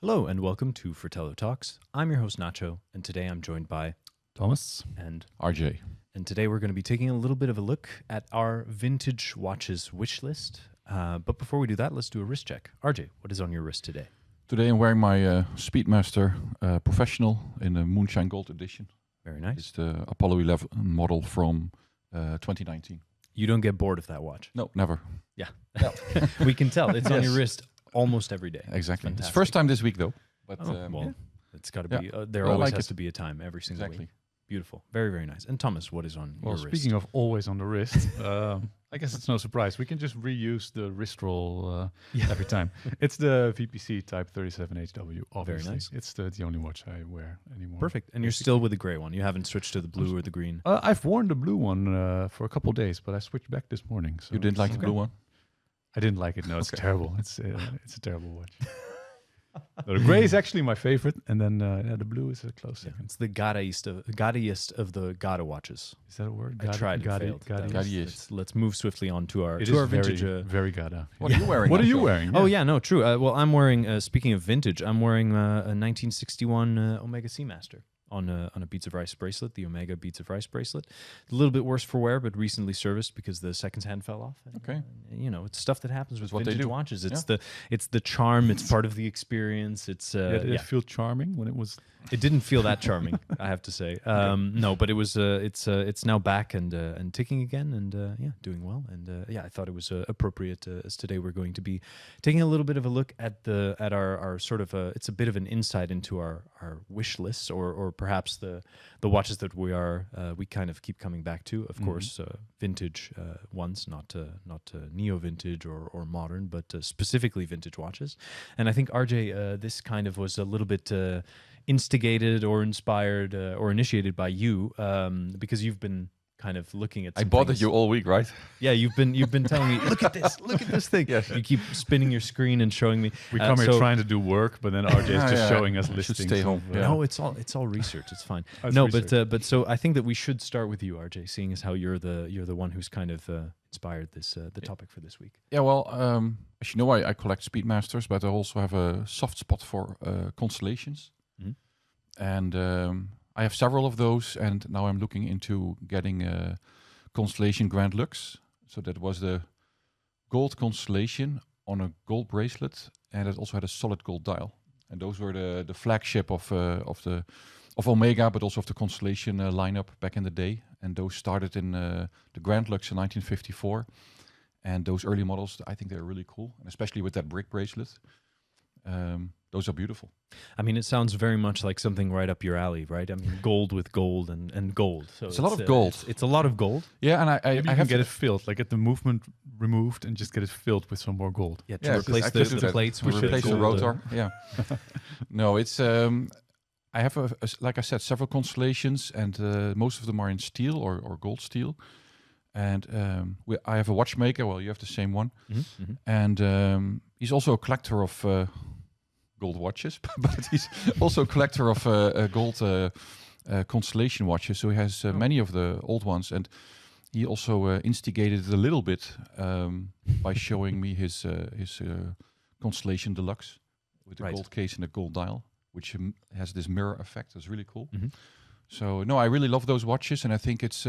Hello and welcome to Fratello Talks. I'm your host Nacho, and today I'm joined by Thomas and RJ. And today we're going to be taking a little bit of a look at our vintage watches wish list. But before we do that, let's do a wrist check. RJ, what is on your wrist today? Today I'm wearing my Speedmaster Professional in the Moonshine Gold edition. Very nice. It's the Apollo 11 model from 2019. You don't get bored of that watch? No, never. Yeah. We can tell. It's on Yes. your wrist almost every day. Exactly. It's Fantastic. first time this week though. But it's got to be. Yeah. There Well, I always like has it. to be a time every single Exactly. week. Beautiful. Very, very nice. And Thomas, what is on Well, your speaking wrist? of always on the wrist, I guess it's no surprise. We can just reuse the wrist roll every time. It's the VPC Type 37HW, obviously. nice. It's the only watch I wear anymore. Perfect. And you're still with the gray one. You haven't switched to the blue or the green. I've worn the blue one for a couple of days, but I switched back this morning. So you didn't like the it's- blue one? I didn't like it. No, it's Okay. terrible. It's a terrible watch. No, the gray is actually my favorite, and then the blue is a close Yeah, second. it's the gaudiest of the Gauda watches. Is that a word? I tried and failed. Gaudiest. Let's move swiftly on to our It to is our vintage. very Gada. What are you wearing? What are you Nacho? wearing? Oh yeah, no, true. Well, I'm wearing. Speaking of vintage, I'm wearing a 1961 Omega Seamaster on a Beats of Rice bracelet, the Omega Beats of Rice bracelet. A little bit worse for wear, but recently serviced because the seconds hand fell off. And, Okay. it's stuff that happens with what they vintage do. watches. It's the charm. It's part of the experience. It's Did it feel charming when it was? It didn't feel that charming, I have to say. No, but it was. It's now back and ticking again, and doing well. And I thought it was appropriate as today we're going to be taking a little bit of a look at our sort of it's a bit of an insight into our wish lists or perhaps the watches that we kind of keep coming back to. Of course, vintage ones, not neo vintage or modern, but specifically vintage watches. And I think RJ, this kind of was a little bit. Instigated or inspired or initiated by you because you've been kind of looking at I some bothered things. you all week, right? Yeah, you've been telling me, look at this thing. Yes. You keep spinning your screen and showing me. We come here trying to do work, but then RJ is just showing us I should listings. stay home. of, Yeah. No, it's all research. It's fine. It's no, research. but so I think that we should start with you, RJ, seeing as how you're the one who's kind of inspired this the topic for this week. Yeah, well, as you know, I collect Speedmasters, but I also have a soft spot for Constellations. Mhm. And I have several of those, and now I'm looking into getting a Constellation Grand Lux. So that was the gold Constellation on a gold bracelet, and it also had a solid gold dial. And those were the flagship of Omega, but also of the Constellation lineup back in the day. And those started in the Grand Lux in 1954. And those early models, I think they're really cool, and especially with that brick bracelet. Those are beautiful. I mean, it sounds very much like something right up your alley, right? I mean, gold with gold and gold. So It's a lot of gold. It's a lot of gold. Yeah, and I Maybe you have can get it filled, like get the movement removed and just get it filled with some more gold. Yeah, to Yeah, replace I could do the that. plates. to with replace the gold, rotor. Yeah. No, it's I have like I said, several Constellations, and most of them are in steel or gold steel. And I have a watchmaker. Well, you have the same one, and he's also a collector of gold watches, but he's also a collector of gold Constellation watches. So he has many of the old ones, and he also instigated it a little bit by showing me his Constellation Deluxe with the Right. gold case and the gold dial, which has this mirror effect. It's really cool. Mhm. So no, I really love those watches, and I think it's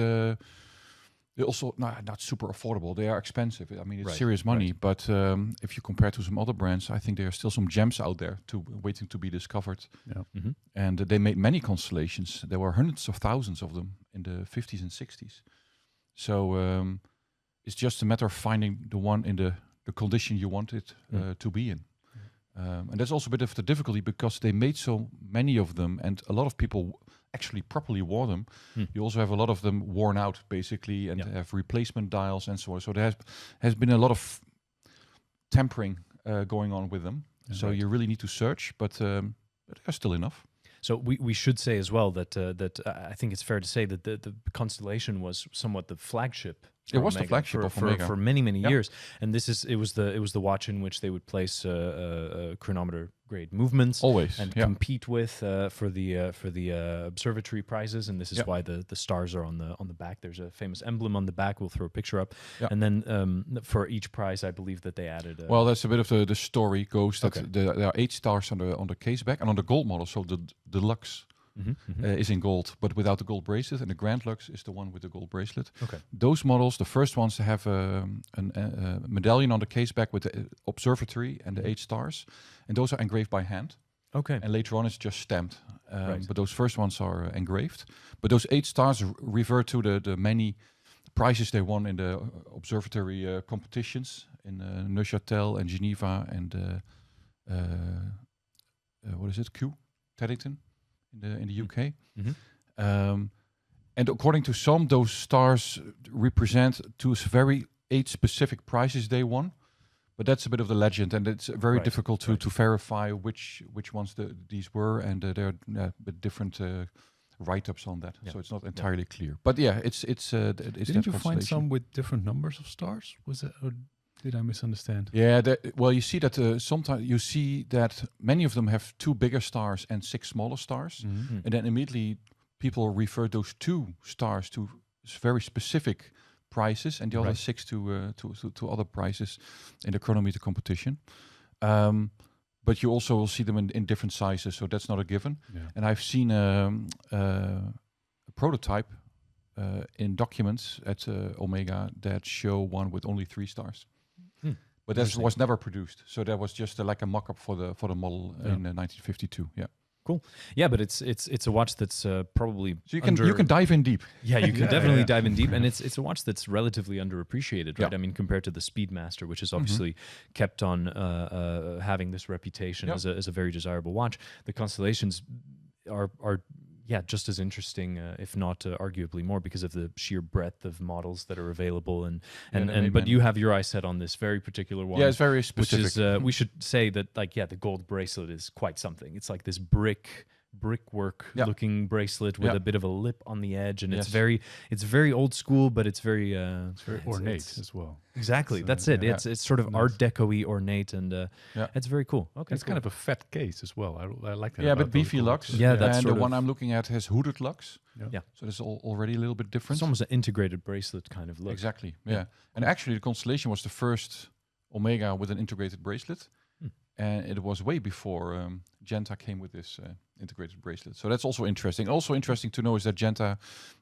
they're also not super affordable. They are expensive. I mean, it's Right, serious money, but if you compare to some other brands, I think there are still some gems out there waiting to be discovered. Yeah. Mhm. And they made many Constellations. There were hundreds of thousands of them in the 50s and 60s. So it's just a matter of finding the one in the condition you want it to be in. And that's also a bit of the difficulty because they made so many of them, and a lot of people actually properly wore them. You also have a lot of them worn out, basically, and have replacement dials and so on. So there has been a lot of tampering going on with them. Yeah, So you really need to search, but there's still enough. So we should say as well that I think it's fair to say that the Constellation was somewhat the flagship. It was the Omega flagship of Omega. for many Yep. years, and it was the watch in which they would place chronometer grade movements Always. and Yeah. compete with for the observatory prizes, and this is why the stars are on the back. There's a famous emblem on the back. We'll throw a picture up, and then for each prize, I believe that they added. Well, that's a bit of the story goes that Okay. there are 8 stars on the case back, and on the gold model, so the deluxe is in gold, but without the gold bracelet, and the Grand Lux is the one with the gold bracelet. Okay. Those models, the first ones, have a medallion on the case back with the observatory and the 8 stars, and those are engraved by hand. Okay. And later on, it's just stamped. Right. But those first ones are engraved. But those 8 stars refer to the many prizes they won in the observatory competitions in Neuchâtel and Geneva and what is it? Teddington in the UK. And according to some, those stars represent to very 8 specific prizes they won. But that's a bit of the legend, and it's very difficult to verify which ones these were, and there are a bit different write-ups on that, so it's not entirely clear. But yeah, it's Didn't you find some with different numbers of stars? Was it, or did I misunderstand? Yeah, well, you see that sometimes you see that many of them have 2 bigger stars and 6 smaller stars, and then immediately people refer those 2 stars to very specific prizes, and the other 6 to other prizes in the chronometer competition. But you also will see them in different sizes, so that's not a given. Yeah. And I've seen a prototype in documents at Omega that show one with only 3 stars. But that was never produced, so that was just like a mock-up for the model in 1952. Yeah. Cool. Yeah, but it's a watch that's probably So you can dive in deep. Yeah, you can definitely dive in deep, and it's a watch that's relatively underappreciated, right? Yeah. I mean, compared to the Speedmaster, which is obviously kept on having this reputation as a very desirable watch. The Constellations are just as interesting, if not arguably more, because of the sheer breadth of models that are available. But you have your eyes set on this very particular one. Yeah, it's very specific. Which is, we should say that, the gold bracelet is quite something. It's like this brickwork looking bracelet with a bit of a lip on the edge, and it's very old school, but it's very Ornate as well. Exactly, So, that's it. It's sort of Art Deco-y, ornate, and it's very cool. Okay, It's kind of a fat case as well. I like that. Yeah, about but beefy those lux. gold. Yeah, that's and sort the of- one I'm looking at has hooded lux. Yeah. So it's already a little bit different. it's almost an integrated bracelet kind of look. Exactly. Yeah. And actually, the Constellation was the first Omega with an integrated bracelet, and it was way before Genta came with this integrated bracelet. So that's also interesting. Also interesting to know is that Genta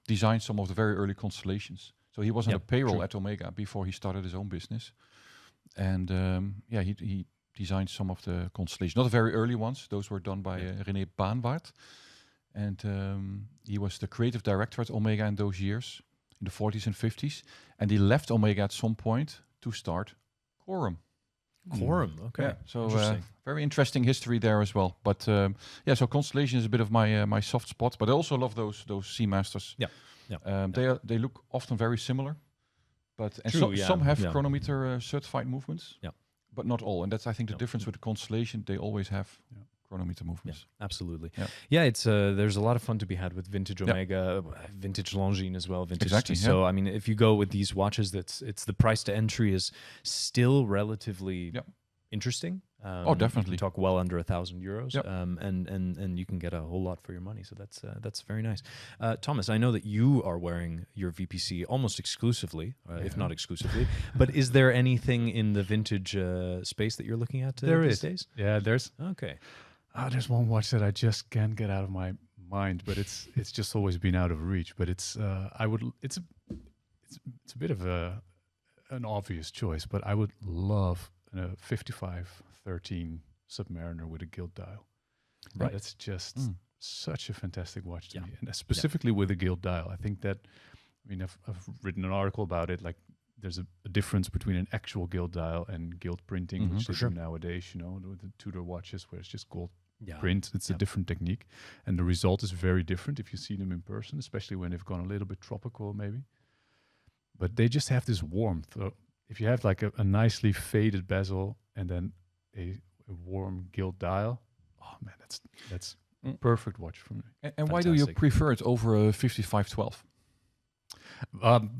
designed some of the very early Constellations. So he was on the payroll at Omega before he started his own business, and he designed some of the Constellations, not the very early ones. Those were done by René Baanwaard, and he was the creative director at Omega in those years, in the 40s and 50s, and he left Omega at some point to start Quorum. Quorum, okay. Yeah, so Interesting. very interesting history there as well. But so Constellation is a bit of my soft spot. But I also love those Seamasters. They look often very similar, but some have chronometer certified movements. Yeah. But not all, and that's I think the difference with the Constellation. They always have chronometer movements. Yeah, absolutely. Yeah. Yeah, it's there's a lot of fun to be had with vintage Omega, vintage Longines as well. Vintage. Exactly, So I mean, if you go with these watches, it's the price to entry is still relatively interesting. Definitely. You can talk well under €1,000, Yep. and you can get a whole lot for your money. So that's very nice. Thomas, I know that you are wearing your VPC almost exclusively, if not exclusively. But is there anything in the vintage space that you're looking at these days? Yeah, there's Okay. there's one watch that I just can't get out of my mind, but it's just always been out of reach. But it's a bit of an obvious choice, but I would love a 5513 Submariner with a gilt dial. Right. That's just such a fantastic watch to me, and specifically with a gilt dial. I think that, I've written an article about it. Like, there's a difference between an actual gilt dial and gilt printing, which they do nowadays. With the Tudor watches where it's just gold print. It's a different technique, and the result is very different if you see them in person, especially when they've gone a little bit tropical, maybe. But they just have this warmth. If you have like a nicely faded bezel and then a warm gilt dial, oh man, that's perfect watch for me. And why do you Fantastic. prefer it over a 5512?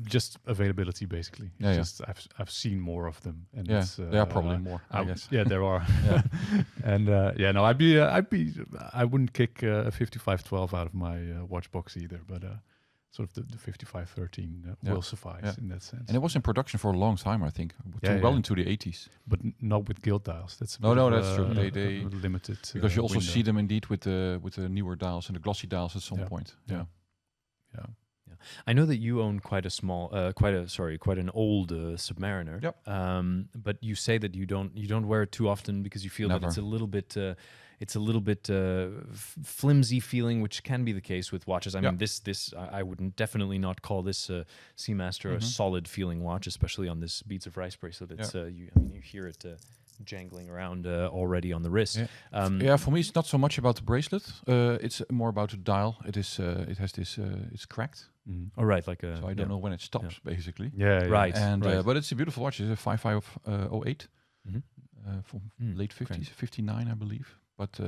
Just availability, basically. It's Yeah, yeah. just I've seen more of them, and Yeah, it's, there are probably more, I guess. Yeah, there are. Yeah. And no, I wouldn't kick a 5512 out of my watch box either, but sort of the 5513 will suffice in that sense. And it was in production for a long time, I think, well into the 80s. But not with gilt dials. That's That's true. They limited because you also window. see them indeed with the newer dials and the glossy dials at some point. Yeah. I know that you own quite a small, quite an old Submariner. Yep. But you say that you don't wear it too often because you feel that it's a little bit flimsy feeling, which can be the case with watches. I mean, this I wouldn't definitely not call this Seamaster a solid feeling watch, especially on this Beads of Rice bracelet. It's you hear it jangling around already on the wrist. For me, it's not so much about the bracelet. It's more about the dial. It is. It has this. It's cracked. Oh, right, like a. So I don't know when it stops, basically. Right. And but it's a beautiful watch. It's a 5508 from late 50s, 59, I believe. But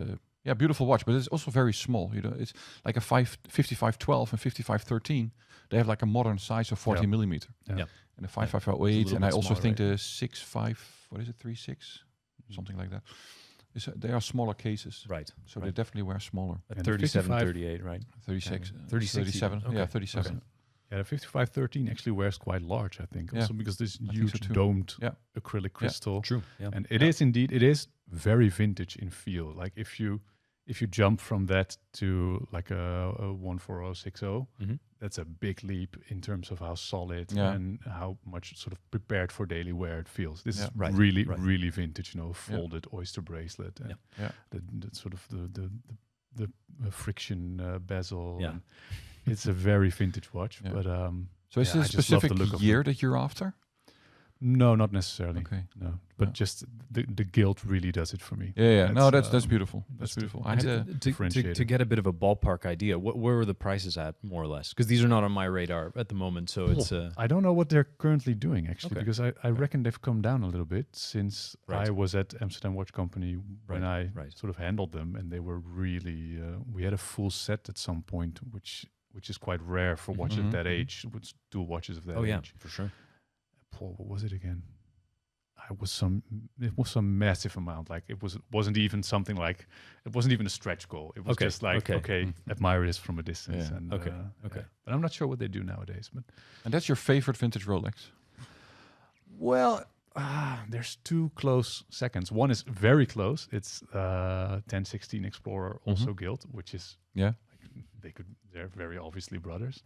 beautiful watch. But it's also very small. It's like a 5512 and 5513. They have like a modern size of 40 millimeter. Yeah. And the 5508, and I also think the 36, something like that. They are smaller cases, right? So they definitely wear smaller. At 37, 38, right? 36, 37. Yeah, 37. Okay. Yeah, the 5513 actually wears quite large, I think, also because this huge so domed acrylic crystal. True. Yeah. And it is very vintage in feel. Like if you jump from that to like a 14060, that's a big leap in terms of how solid and how much sort of prepared for daily wear it feels. This is really vintage, folded oyster bracelet, and the sort of the friction bezel. Yeah. And it's a very vintage watch. But so is this a specific year that you're after? No, not necessarily. Okay. No, but just the gilt really does it for me. Yeah. That's beautiful. That's beautiful. I had to get a bit of a ballpark idea, where were the prices at, more or less? Because these are not on my radar at the moment, so it's. I don't know what they're currently doing actually, because I reckon they've come down a little bit since I was at Amsterdam Watch Company when I sort of handled them, and they were really. We had a full set at some point, which is quite rare for watches of that age. With dual watches of that age. Oh yeah, for sure. Paul, what was it again? It was some massive amount. Like it wasn't even something like, it wasn't even a stretch goal. It was just like, admire this from a distance. Yeah. And, okay. But I'm not sure what they do nowadays. But and that's your favorite vintage Rolex? Well, there's two close seconds. One is very close. It's 1016 Explorer, also gilt, which is they're very obviously brothers.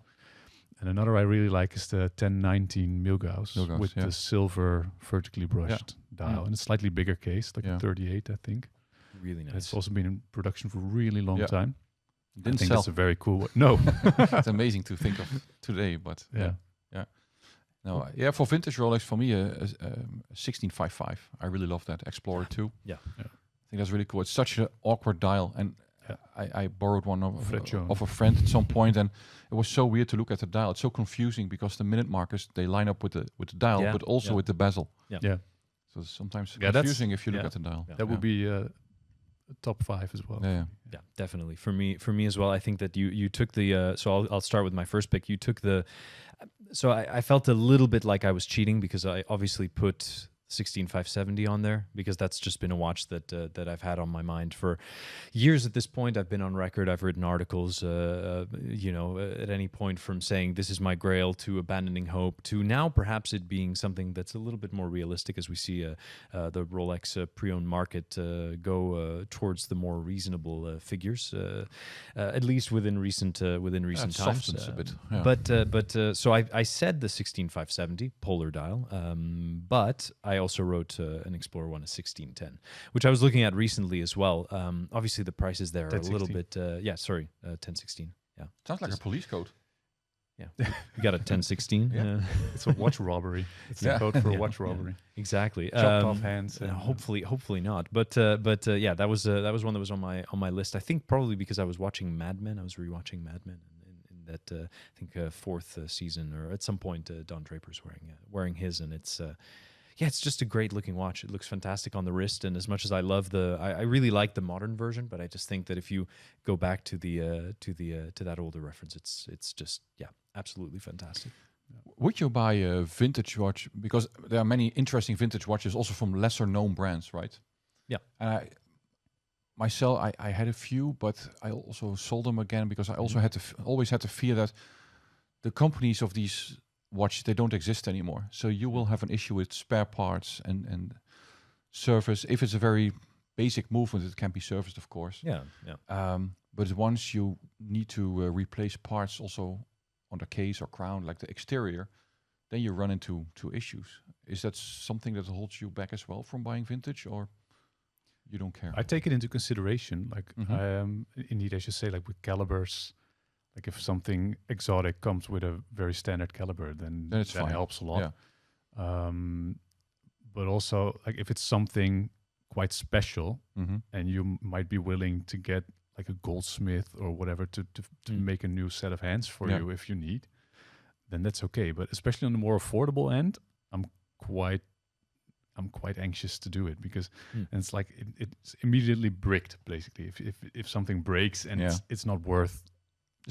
And another I really like is the 1019 Milgauss with the silver vertically brushed dial and a slightly bigger case, like a 38, I think. Really nice. It's also been in production for a really long time. Didn't I think sell. that's a very cool one. No. It's amazing to think of today, but No, for vintage Rolex, for me, 1655. I really love that Explorer 2. Yeah. I think that's really cool. It's such an awkward dial, and I borrowed one of a friend at some point, and it was so weird to look at the dial. It's so confusing because the minute markers, they line up with the dial, but also with the bezel. Yeah. So it's sometimes confusing if you look at the dial. That would be top 5 as well. Yeah, definitely. For me as well, I think that you took the so I'll start with my first pick. You took the so I felt a little bit like I was cheating because I obviously put 16570 on there because that's just been a watch that I've had on my mind for years at this point. I've been on record, I've written articles, at any point from saying this is my grail to abandoning hope to now perhaps it being something that's a little bit more realistic as we see the Rolex pre-owned market go towards the more reasonable figures, at least within recent times. Softens a bit. But so I said the 16570 polar dial, but I also wrote an Explorer one, a 1610, which I was looking at recently as well. Obviously, the prices there are a little bit... 1016. Yeah. Sounds like a police code. Yeah. You got a 1016. It's a watch robbery. It's the code for a watch robbery. Exactly. Chopped off hands. Hopefully not. But that was one that was on my list. I think probably because I was watching Mad Men. I was rewatching Mad Men. That I think fourth season or at some point Don Draper's wearing his, and it's it's just a great looking watch. It looks fantastic on the wrist, and as much as I love I really like the modern version, but I just think that if you go back to the to that older reference, it's just absolutely fantastic. Would you buy a vintage watch? Because there are many interesting vintage watches also from lesser known brands, right? Yeah. And I had a few, but I also sold them again because I also had to always had to fear that the companies of these watches, they don't exist anymore. So you will have an issue with spare parts and service. If it's a very basic movement, it can be serviced, of course. Yeah. But once you need to replace parts also on the case or crown, like the exterior, then you run into issues. Is that something that holds you back as well from buying vintage, or you don't care? I take it into consideration. Like, indeed, as you say, like with calibers, like if something exotic comes with a very standard caliber, then it's that fine. helps a lot. Yeah. But also, like if it's something quite special, and you might be willing to get like a goldsmith or whatever to make a new set of hands for you if you need, then that's okay. But especially on the more affordable end, I'm quite anxious to do it because and it's like it's immediately bricked basically. If something breaks and it's not worth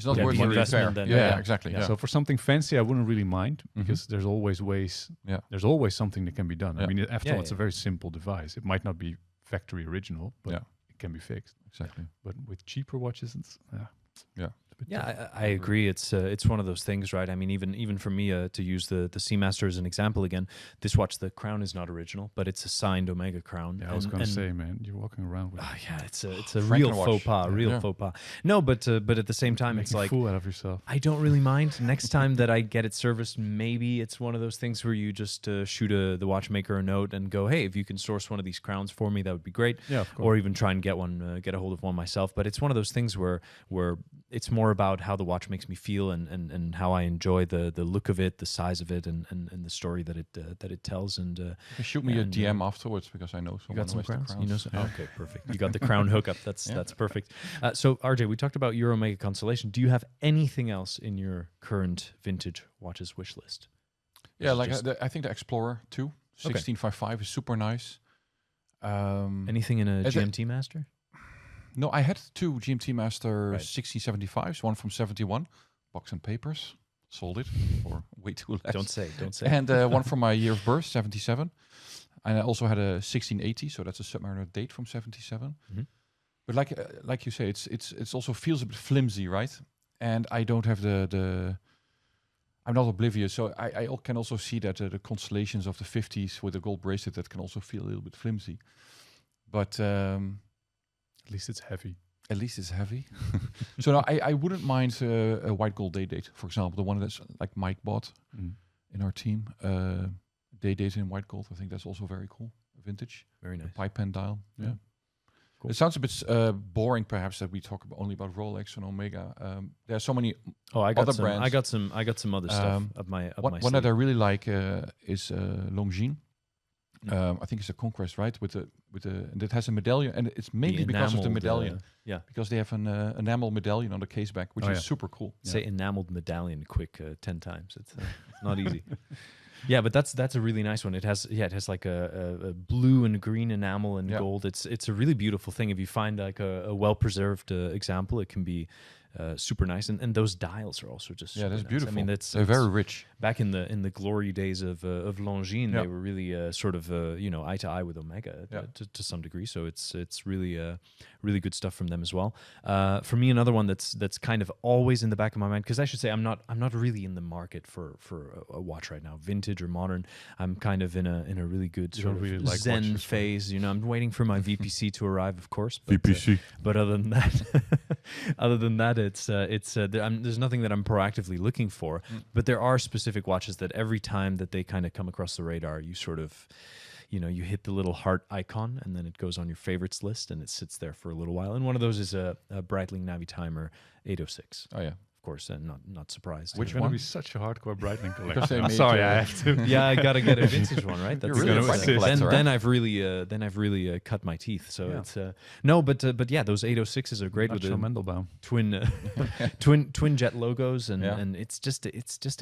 worth the investment. repair. Then, Yeah, exactly. Yeah. Yeah. So for something fancy, I wouldn't really mind because there's always ways. Yeah. There's always something that can be done. Yeah. I mean, after all, it's a very simple device. It might not be factory original, but it can be fixed. Exactly. But with cheaper watches, it's I agree. It's one of those things, right? I mean, even for me, to use the Seamaster as an example again, this watch, the crown is not original, but it's a signed Omega crown. Yeah, I was going to say, man, you're walking around with. It's a real faux pas, faux pas. No, but at the same time, it's like a fool out of yourself. I don't really mind. Next time that I get it serviced, maybe it's one of those things where you just shoot the watchmaker a note and go, hey, if you can source one of these crowns for me, that would be great. Yeah, of course. Or even try and get a hold of one myself. But it's one of those things where it's more about how the watch makes me feel and how I enjoy the look of it, the size of it, and the story that it tells. And you can shoot me a DM afterwards because I know someone who has crowns. the crowns. You know okay, perfect. You got the crown hookup. That's perfect. So RJ, we talked about your Omega Constellation. Do you have anything else in your current vintage watches wish list? Yeah, like I think the Explorer 2 1655 is super nice. Anything in a GMT Master? No, I had two GMT Master 1675s, one from 71, box and papers, sold it for way too less. Don't say. And one from my year of birth, 77. And I also had a 1680, so that's a Submariner date from 77. But like you say, it's also feels a bit flimsy, right? And I don't have I'm not oblivious, so I can also see that the Constellations of the 50s with the gold bracelet, that can also feel a little bit flimsy. But at least it's heavy. At least it's heavy. So no, I wouldn't mind a white gold day date, for example, the one that's like Mike bought in our team. Day date in white gold. I think that's also very cool. Vintage. Very nice. Pipe pen dial. Yeah. Cool. It sounds a bit boring, perhaps, that we talk only about Rolex and Omega. There are so many other brands. I got some other stuff up my one that I really like is Longines. I think it's a Conquest, right? And it has a medallion, and it's mainly because of the medallion. Because they have an enamel medallion on the case back, which is super cool. Say enameled medallion quick 10 times. It's not easy. Yeah, but that's a really nice one. It has like a blue and green enamel and gold. It's a really beautiful thing. If you find like a well preserved example, it can be super nice. And those dials are also just that's nice. beautiful. I mean, they're very rich. Back in the glory days of Longines, they were really sort of eye to eye with Omega to some degree. So it's really really good stuff from them as well. For me, another one that's kind of always in the back of my mind, because I should say I'm not really in the market for a watch right now, vintage or modern. I'm kind of in a really good sort of really like zen phase. I'm waiting for my VPC to arrive, of course. But, VPC. But other than that, there's nothing that I'm proactively looking for. But there are specific watches that every time that they kind of come across the radar, you sort of, you hit the little heart icon, and then it goes on your favorites list, and it sits there for a little while. And one of those is a Breitling Navitimer 806. Oh yeah. Course, and not surprised. Which one would be such a hardcore Breitling collector? I'm sorry, I have to. Yeah, I gotta get a vintage one, right? That's then I've really cut my teeth. So it's no, but yeah, those 806s are great with the Mendelbaum twin jet logos, and it's just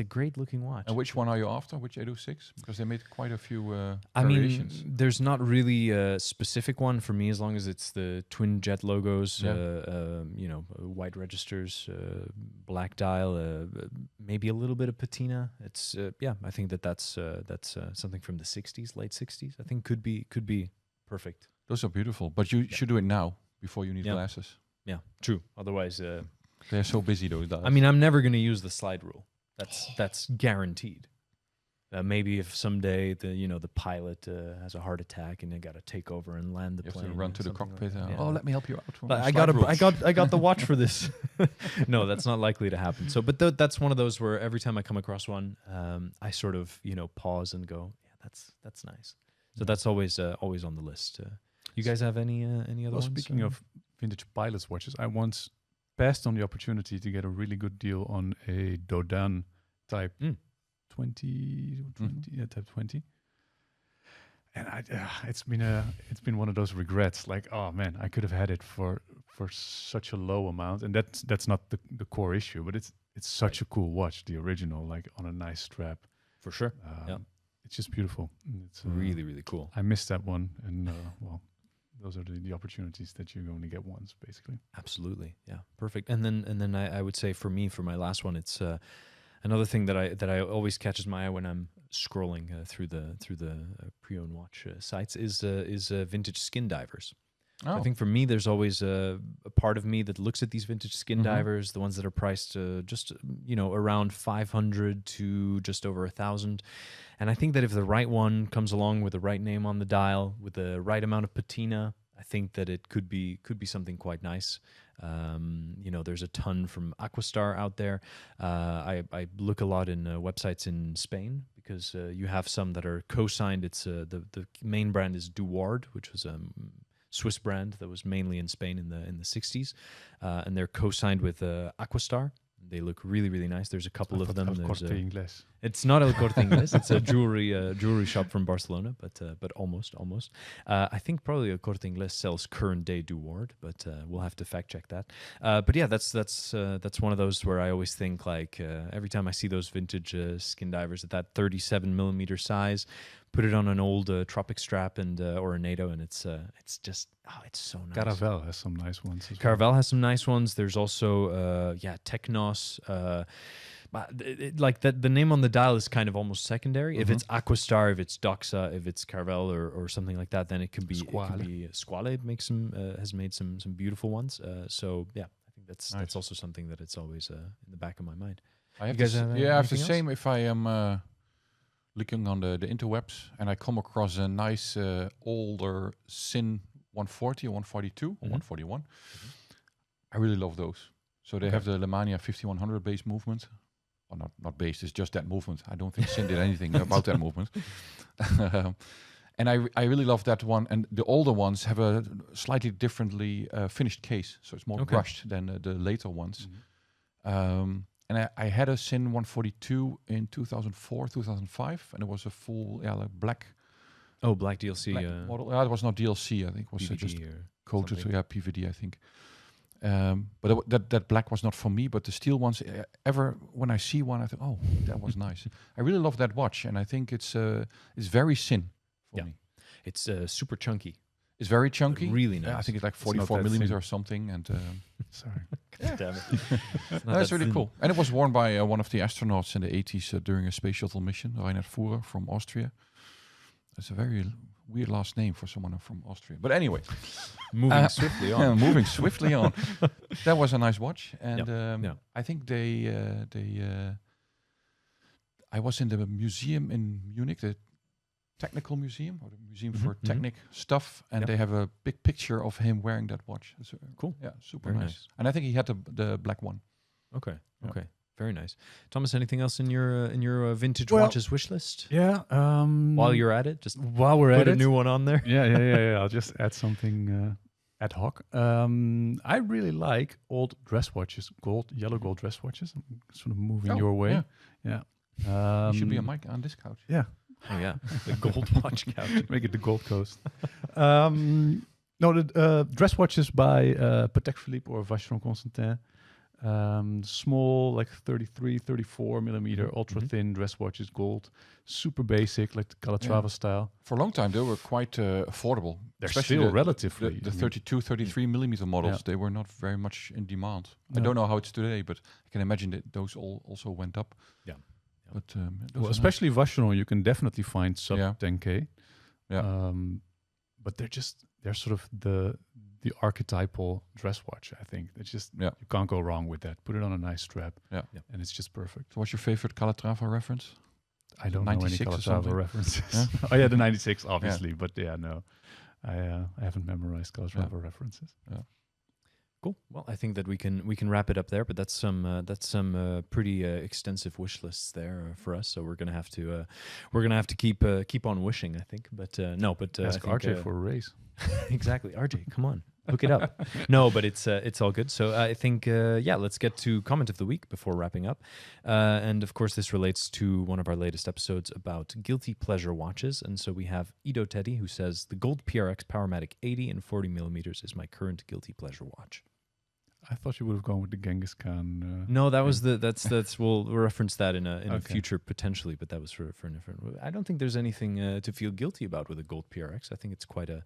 a great looking watch. And which one are you after? Which 806? Because they made quite a few I variations. mean, there's not really a specific one for me, as long as it's the twin jet logos, white registers, black dial, maybe a little bit of patina. It's I think that's something from the '60s, late '60s. I think could be perfect. Those are beautiful, but you should do it now before you need glasses. Yeah, true. Otherwise, they're so busy those dials. I mean, I'm never going to use the slide rule. That's guaranteed. Maybe if someday the pilot has a heart attack and they got to take over and land the plane, have to run to the cockpit. Like let me help you out. But I got the watch for this. No, that's not likely to happen. So, but that's one of those where every time I come across one, I sort of pause and go, yeah, that's nice. So that's always on the list. You guys have any other ones? Speaking of vintage pilot's watches, I once passed on the opportunity to get a really good deal on a Doan type 20, type 20. And it's been one of those regrets. Like, oh man, I could have had it for such a low amount. And that's not the core issue, but it's such a cool watch, the original, like on a nice strap. For sure. It's just beautiful. It's really, really cool. I missed that one, and those are the opportunities that you only get once, basically. Absolutely, yeah, perfect. And then I would say for my last one, it's another thing that I always catches my eye when I'm scrolling through the pre-owned watch sites is vintage skin divers. Oh. I think for me, there's always a part of me that looks at these vintage skin divers, the ones that are priced just around 500 to just over 1,000. And I think that if the right one comes along with the right name on the dial, with the right amount of patina, I think that it could be something quite nice. There's a ton from Aquastar out there. I look a lot in websites in Spain because you have some that are co-signed. It's the main brand is Doan, which was Swiss brand that was mainly in Spain in the 60s, and they're co-signed with Aquastar. They look really, really nice. There's a couple of them. It's not El Corte Inglés. It's a jewelry shop from Barcelona, but almost. I think probably El Corte Inglés sells current day Doan, but we'll have to fact check that. But yeah, that's one of those where I always think like every time I see those vintage skin divers at that 37 millimeter size, put it on an old Tropic strap and or a NATO, and it's just it's so nice. Caravel has some nice ones. Caravel has some nice ones. There's also Technos. But the name on the dial is kind of almost secondary. If it's Aquastar, if it's Doxa, if it's Caravel or something like that, then it could be Squale. Has made some beautiful ones. So yeah, I think that's also something that it's always in the back of my mind. I have the same. If I am looking on the interwebs and I come across a nice older Sin 140 or 142 or 141, I really love those. So they have the Lemania 5100 base movement. Well, not base, it's just that movement. I don't think Sin did anything about that movement. And I really love that one. And the older ones have a slightly differently finished case. So it's more brushed than the later ones. And I had a Sin 142 in 2004, 2005. And it was a full black. Oh, black DLC. Black model. It was not DLC, I think. It was just coated. So PVD, I think. But that black was not for me, but the steel ones, when I see one, I think, oh, that was nice. I really love that watch, and I think it's very Sin for me. It's super chunky. It's very chunky. Really nice. Yeah, I think it's like 44 millimeter or something. And sorry, damn it. That's really cool. And it was worn by one of the astronauts in the 80s during a space shuttle mission, Reinhard Fuhrer from Austria. It's a very weird last name for someone from Austria. But anyway. Moving swiftly on. Moving swiftly on. That was a nice watch. And I think I was in the museum in Munich, the Technical Museum, or the Museum for Technic stuff. And they have a big picture of him wearing that watch. It's cool. Yeah, super nice. And I think he had the black one. Okay. Very nice. Thomas, anything else in your vintage watches wish list? Yeah. While you're at it, just while we're put a new one on there. Yeah. I'll just add something ad hoc. I really like old dress watches, yellow gold dress watches. I'm sort of moving your way. Yeah. You should be on this couch. Yeah. Oh yeah, the gold watch couch. Make it the Gold Coast. No, the dress watches by Patek Philippe or Vacheron Constantin. Small, like 33, 34 millimeter, ultra thin dress watches, gold, super basic, like the Calatrava style. For a long time, they were quite affordable. They're Especially still the, relatively. the 32, 33 millimeter models. They were not very much in demand. I don't know how it's today, but I can imagine that those all also went up. Yeah. But well, especially Vacheron, you can definitely find sub 10K. Yeah. But they're sort of the archetypal dress watch. I think it's just you can't go wrong with that. Put it on a nice strap, and it's just perfect. So what's your favorite Calatrava reference? I don't know any 96 or Calatrava something? references. Yeah? Oh yeah, the 96 obviously, but no, I haven't memorized Calatrava references. Yeah. Cool. Well, I think that we can wrap it up there. But that's some pretty extensive wish lists there for us. So we're gonna have to keep on wishing, I think. But Ask RJ for a raise. Exactly, RJ. Come on, hook it up. No, but it's all good. So I think let's get to comment of the week before wrapping up. And of course, this relates to one of our latest episodes about guilty pleasure watches. And so we have Ido Teddy, who says the Gold PRX Powermatic 80 and 40 millimeters is my current guilty pleasure watch. I thought you would have gone with the Genghis Khan. No, that was that's we'll reference that in a future potentially, but that was for a different. I don't think there's anything to feel guilty about with a Gold PRX. I think it's quite a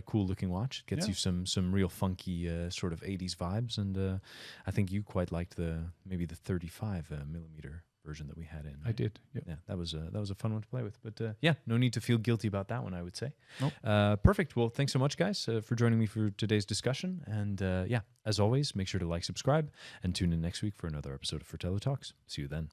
cool looking watch. It gets you some real funky sort of 80s vibes, and I think you quite liked maybe the 35 millimeter version that we had in. I did. Yep. Yeah, that was a fun one to play with. But no need to feel guilty about that one, I would say. Nope. Perfect. Well, thanks so much, guys, for joining me for today's discussion. And as always, make sure to like, subscribe, and tune in next week for another episode of Fratello Talks. See you then.